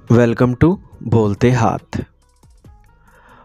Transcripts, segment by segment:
Welcome to बोलते हाथ।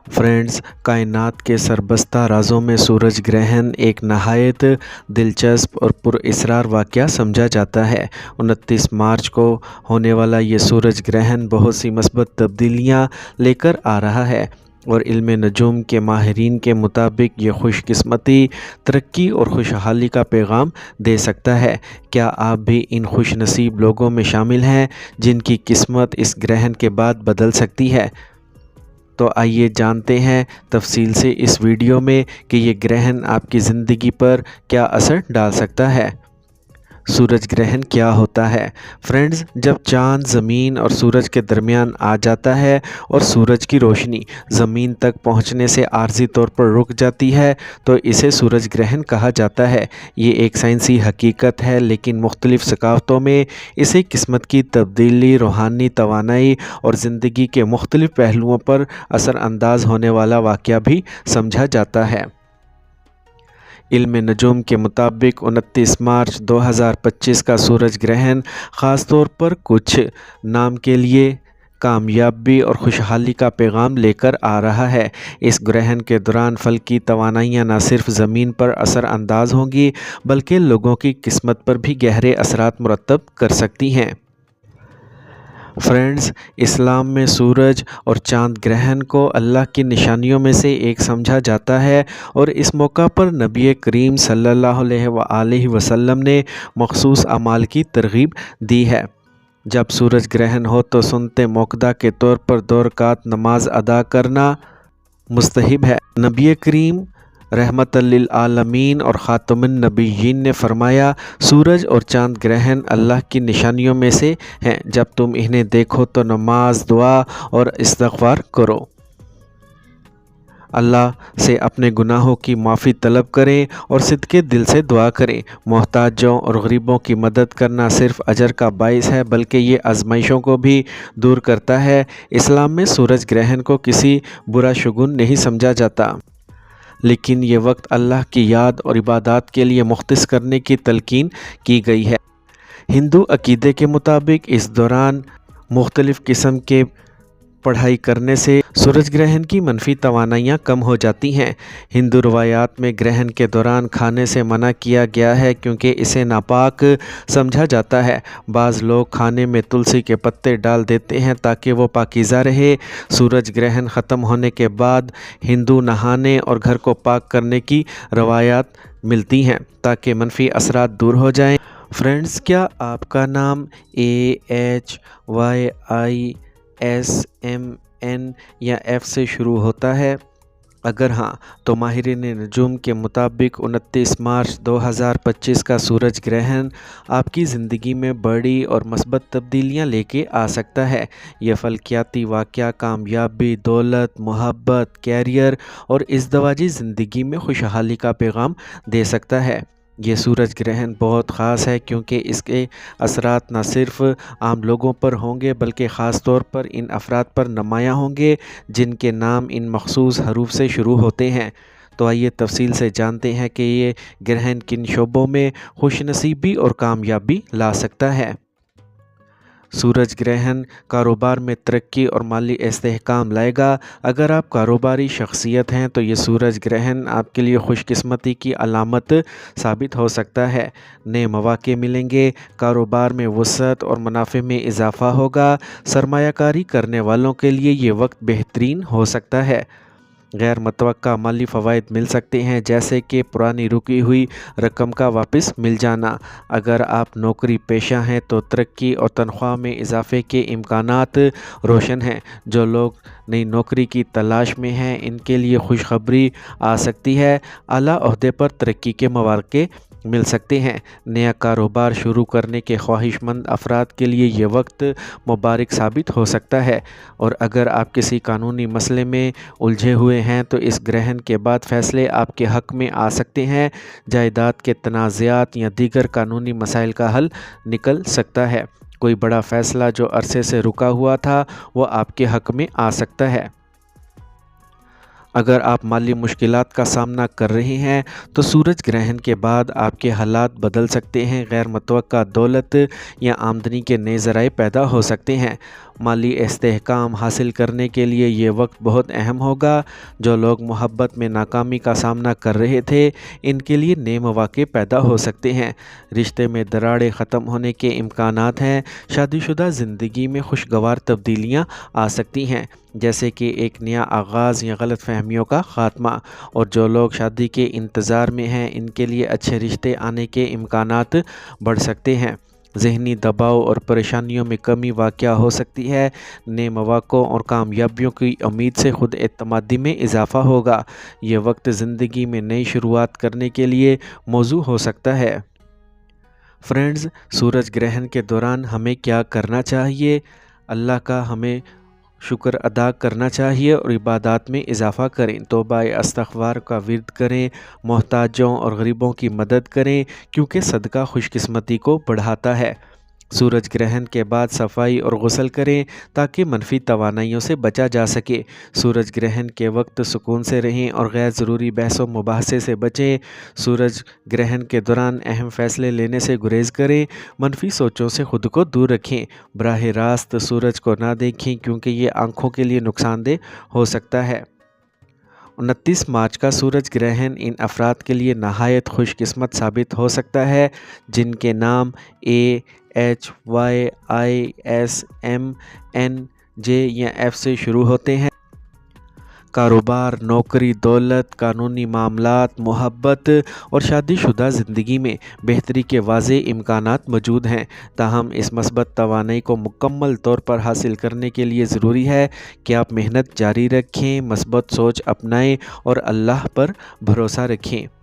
Friends, कायनात के सरबस्ता राज़ों में सूरज ग्रहण एक नहायत दिलचस्प और पुरअसरार वाक़या समझा जाता है। 29 मार्च को होने वाला ये सूरज ग्रहण बहुत सी मस्बत तब्दीलियाँ लेकर आ रहा है और इल्म नजूम के माहिरीन के मुताबिक ये खुशकिस्मती, तरक्की और खुशहाली का पैगाम दे सकता है। क्या आप भी इन खुश नसीब लोगों में शामिल हैं जिनकी किस्मत इस ग्रहण के बाद बदल सकती है? तो आइए जानते हैं तफसील से इस वीडियो में कि ये ग्रहण आपकी ज़िंदगी पर क्या असर डाल सकता है। सूरज ग्रहण क्या होता है? फ्रेंड्स, जब चाँद ज़मीन और सूरज के दरमियान आ जाता है और सूरज की रोशनी ज़मीन तक पहुंचने से आर्जी तौर पर रुक जाती है तो इसे सूरज ग्रहण कहा जाता है। ये एक साइंसी हकीकत है, लेकिन मुख्तलिफ़ सकाफ़तों में इसे किस्मत की तब्दीली, रूहानी तवानाई और ज़िंदगी के मुख्तलिफ़ पहलुओं पर असरअंदाज होने वाला वाक़या भी समझा जाता है। इल्म नजूम के मुताबिक 29 मार्च 2025 का सूरज ग्रहण ख़ास तौर पर कुछ नाम के लिए कामयाबी और खुशहाली का पैगाम लेकर आ रहा है। इस ग्रहण के दौरान फल्की तवानाइयाँ न सिर्फ ज़मीन पर असर अंदाज होंगी बल्कि लोगों की किस्मत पर भी गहरे असरात मुरतब कर सकती हैं। फ्रेंड्स, इस्लाम में सूरज और चाँद ग्रहण को अल्लाह की निशानियों में से एक समझा जाता है और इस मौका पर नबी करीम सल्लल्लाहु अलैहि वसल्लम ने मखसूस अमाल की तरगीब दी है। जब सूरज ग्रहण हो तो सुन्नत मौक़दा के तौर पर 2 रकात नमाज अदा करना मुस्तहब है। नबी करीम रहमतल लिल आलमीन और ख़ातमुन नबिय्यीन ने फरमाया, सूरज और चाँद ग्रहण अल्लाह की निशानियों में से हैं। जब तुम इन्हें देखो तो नमाज, दुआ और इस्तिग़फ़ार करो। अल्लाह से अपने गुनाहों की माफ़ी तलब करें और सिद्के दिल से दुआ करें। मोहताजों और गरीबों की मदद करना सिर्फ़ अजर का बाइस है बल्कि ये आज़माइशों को भी दूर करता है। इस्लाम में सूरज ग्रहण को किसी बुरा शुगुन नहीं समझा जाता, लेकिन ये वक्त अल्लाह की याद और इबादत के लिए मुख्तस करने की तलकीन की गई है। हिंदू अकीदे के मुताबिक इस दौरान मुख्तलिफ़ किस्म के पढ़ाई करने से सूरज ग्रहण की मनफी तवानाइयाँ कम हो जाती हैं। हिंदू रवायात में ग्रहण के दौरान खाने से मना किया गया है क्योंकि इसे नापाक समझा जाता है। बाज़ लोग खाने में तुलसी के पत्ते डाल देते हैं ताकि वो पाकीज़ा रहे। सूरज ग्रहण ख़त्म होने के बाद हिंदू नहाने और घर को पाक करने की रवायात मिलती हैं ताकि मनफी असरात दूर हो जाएं। फ्रेंड्स, क्या आपका नाम AHYISMN या F से शुरू होता है? अगर हाँ, तो माहिरीन नजूम के मुताबिक 29 मार्च 2025 का सूरज ग्रहण आपकी ज़िंदगी में बड़ी और मस्बत तब्दीलियाँ लेके आ सकता है। यह फल्कियाती वाक़या कामयाबी, दौलत, मोहब्बत, कैरियर और इज़्दवाजी ज़िंदगी में खुशहाली का पैगाम दे सकता है। ये सूरज ग्रहण बहुत ख़ास है क्योंकि इसके असरात न सिर्फ आम लोगों पर होंगे बल्कि ख़ास तौर पर इन अफराद पर नुमायाँ होंगे जिनके नाम इन मखसूस हरूफ से शुरू होते हैं। तो आइए तफसील से जानते हैं कि ये ग्रहण किन शोबों में खुशनसीबी और कामयाबी ला सकता है। सूरज ग्रहण कारोबार में तरक्की और माली इस्तेहकाम लाएगा। अगर आप कारोबारी शख्सियत हैं तो ये सूरज ग्रहण आपके लिए खुशकिस्मती की अलामत साबित हो सकता है। नए मौक़े मिलेंगे, कारोबार में वसअत और मुनाफे में इजाफ़ा होगा। सरमायाकारी करने वालों के लिए ये वक्त बेहतरीन हो सकता है। गैर मुतवक्का माली फ़वाइद मिल सकते हैं, जैसे कि पुरानी रुकी हुई रकम का वापस मिल जाना। अगर आप नौकरी पेशा हैं तो तरक्की और तनख्वाह में इजाफ़े के इम्कानात रोशन हैं। जो लोग नई नौकरी की तलाश में हैं इनके लिए खुशखबरी आ सकती है। आला ओहदे पर तरक्की के मौक़े मिल सकते हैं। नया कारोबार शुरू करने के ख्वाहिशमंद अफराद के लिए ये वक्त मुबारक साबित हो सकता है। और अगर आप किसी कानूनी मसले में उलझे हुए हैं तो इस ग्रहण के बाद फ़ैसले आपके हक़ में आ सकते हैं। जायदाद के तनाज़ात या दीगर कानूनी मसाइल का हल निकल सकता है। कोई बड़ा फ़ैसला जो अरसे से रुका हुआ था वो आपके हक़ में आ सकता है। اگر آپ مالی مشکلات کا سامنا کر رہے ہیں تو سورج گرہن کے بعد آپ کے حالات بدل سکتے ہیں۔ غیر متوقع دولت یا آمدنی کے نئے ذرائع پیدا ہو سکتے ہیں۔ مالی استحکام حاصل کرنے کے لیے یہ وقت بہت اہم ہوگا۔ جو لوگ محبت میں ناکامی کا سامنا کر رہے تھے ان کے لیے نئے مواقع پیدا ہو سکتے ہیں۔ رشتے میں دراڑیں ختم ہونے کے امکانات ہیں۔ شادی شدہ زندگی میں خوشگوار تبدیلیاں آ سکتی ہیں، جیسے کہ ایک نیا آغاز یا غلط فہمیوں کا خاتمہ، اور جو لوگ شادی کے انتظار میں ہیں ان کے لیے اچھے رشتے آنے کے امکانات بڑھ سکتے ہیں۔ ذہنی دباؤ اور پریشانیوں میں کمی واقع ہو سکتی ہے۔ نئے مواقع اور کامیابیوں کی امید سے خود اعتمادی میں اضافہ ہوگا۔ یہ وقت زندگی میں نئی شروعات کرنے کے لیے موزوں ہو سکتا ہے۔ فرینڈز، سورج گرہن کے دوران ہمیں کیا کرنا چاہیے؟ اللہ کا ہمیں شکر ادا کرنا چاہیے اور عبادات میں اضافہ کریں۔ توبہ استغفار کا ورد کریں، محتاجوں اور غریبوں کی مدد کریں، کیونکہ صدقہ خوش قسمتی کو بڑھاتا ہے۔ سورج گرہن کے بعد صفائی اور غسل کریں تاکہ منفی توانائیوں سے بچا جا سکے۔ سورج گرہن کے وقت سکون سے رہیں اور غیر ضروری بحث و مباحثے سے بچیں۔ سورج گرہن کے دوران اہم فیصلے لینے سے گریز کریں۔ منفی سوچوں سے خود کو دور رکھیں۔ براہ راست سورج کو نہ دیکھیں کیونکہ یہ آنکھوں کے لیے نقصان دہ ہو سکتا ہے۔ 29 مارچ کا سورج گرہن ان افراد کے لیے نہایت خوش قسمت ثابت ہو سکتا ہے جن کے نام AHYISMNJ یا F سے شروع ہوتے ہیں۔ کاروبار، نوکری، دولت، قانونی معاملات، محبت اور شادی شدہ زندگی میں بہتری کے واضح امکانات موجود ہیں۔ تاہم اس مثبت توانائی کو مکمل طور پر حاصل کرنے کے لیے ضروری ہے کہ آپ محنت جاری رکھیں، مثبت سوچ اپنائیں اور اللہ پر بھروسہ رکھیں۔